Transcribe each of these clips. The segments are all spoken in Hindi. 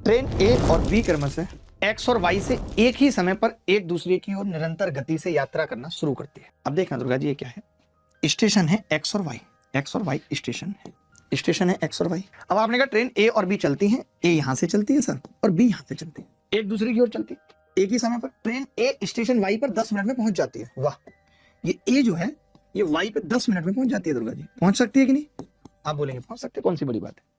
ट्रेन ए और बी क्रम से एक्स और वाई से एक ही समय पर एक दूसरे की ओर निरंतर गति से यात्रा करना शुरू करती है। अब देखना दुर्गा जी, ये क्या है? स्टेशन है एक्स और वाई, एक्स और वाई स्टेशन है, स्टेशन है एक्स और वाई। अब आपने कहा ट्रेन ए और बी चलती हैं, ए यहां से चलती है सर और बी यहां से चलती है, एक दूसरे की ओर चलती है। एक ही समय पर ट्रेन ए स्टेशन वाई पर 10 मिनट में पहुंच जाती है। वाह, ये ए जो है ये वाई पे 10 मिनट में पहुंच जाती है। दुर्गा जी पहुंच सकती है कि नहीं? आप बोलेंगे पहुंच सकते, कौन सी बड़ी बात है।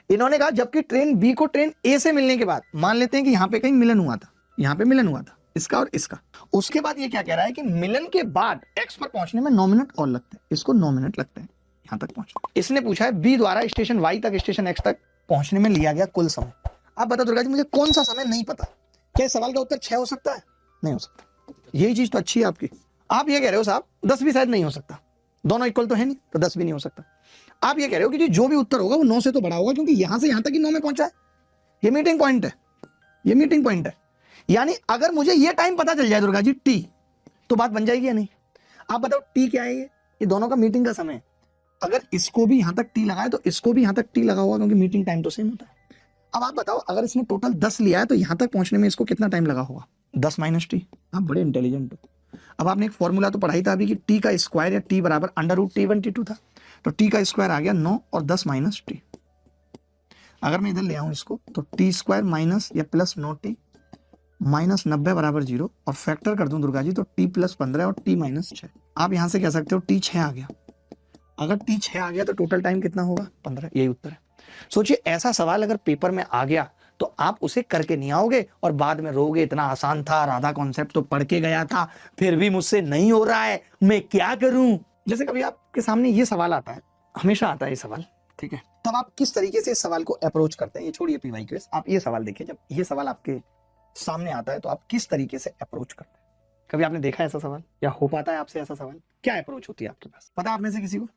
इन्होंने कहा जबकि ट्रेन बी को ट्रेन ए से मिलने के बाद, मान लेते हैं कि यहां पे कहीं मिलन हुआ था, यहां पे मिलन हुआ था इसका और इसका, उसके बाद ये क्या कह रहा है कि मिलन के बाद एक्स पर पहुंचने में 9 मिनट और लगते हैं, इसको 9 मिनट लगते हैं यहां तक पहुंचने। इसने पूछा है बी द्वारा स्टेशन वाई तक स्टेशन एक्स तक पहुंचने में लिया गया कुल समय। आप बता दुर्गा जी, मुझे कौन सा समय नहीं पता, क्या सवाल का उत्तर 6 हो सकता है? नहीं हो सकता। यही चीज तो अच्छी है आपकी। आप ये कह रहे हो साहब 10 भी शायद नहीं हो सकता, दोनों इक्वल तो है नहीं, तो 10 भी नहीं हो सकता। आप ये कह रहे हो कि जो भी उत्तर होगा वो 9 से तो बड़ा होगा, क्योंकि यहां से यहां तक ही 9 में पहुंचा है। ये मीटिंग पॉइंट है, ये मीटिंग पॉइंट है। यानी अगर मुझे ये टाइम पता चल जाए दुर्गा जी टी, तो बात बन जाएगी या नहीं? आप बताओ टी क्या है? ये दोनों का मीटिंग का समय है। अगर इसको भी यहां तक टी लगाए तो इसको भी यहां तक टी लगा होगा, क्योंकि मीटिंग टाइम तो सेम होता है। अब आप बताओ अगर इसने टोटल 10 लिया है तो यहां तक पहुंचने में इसको कितना टाइम लगा होगा? 10 माइनस टी। आप बड़े इंटेलिजेंट हो। अब आपने एक फॉर्मूला तो पढ़ाई था अभी कि टी का स्क्वायर या टी बराबर √T1 T2 था, तो टी का स्क्वायर आ गया 9 और 10 माइनस टी। अगर मैं इधर ले आऊं इसको तो टी स्क्वायर माइनस या प्लस 9t माइनस 90 बराबर 0, और फैक्टर कर दूं दुर्गा जी तो t प्लस 15 और t माइनस 6। आप यहां से कह सकते हो t 6 आ गया। अगर t 6 आ गया तो टोटल टाइम कितना होगा? 15। यही उत्तर है। सोचिए ऐसा सवाल अगर पेपर में आ गया तो आप उसे करके नहीं आओगे और बाद में रोगे इतना आसान था, राधा कॉन्सेप्ट तो पढ़ के गया था, फिर भी मुझसे नहीं हो रहा है, मैं क्या करूं। जैसे कभी आपके सामने ये सवाल आता है, हमेशा आता है ये सवाल, ठीक है, तब आप किस तरीके से इस सवाल को अप्रोच करते हैं? ये छोड़िए पीवाई क्विज, आप ये सवाल देखिए, जब ये सवाल आपके सामने आता है तो आप किस तरीके से अप्रोच करते हैं? कभी आपने देखा ऐसा सवाल या हो पाता है आपसे ऐसा सवाल? क्या अप्रोच होती है आपके पास, पता है आप में से किसी को?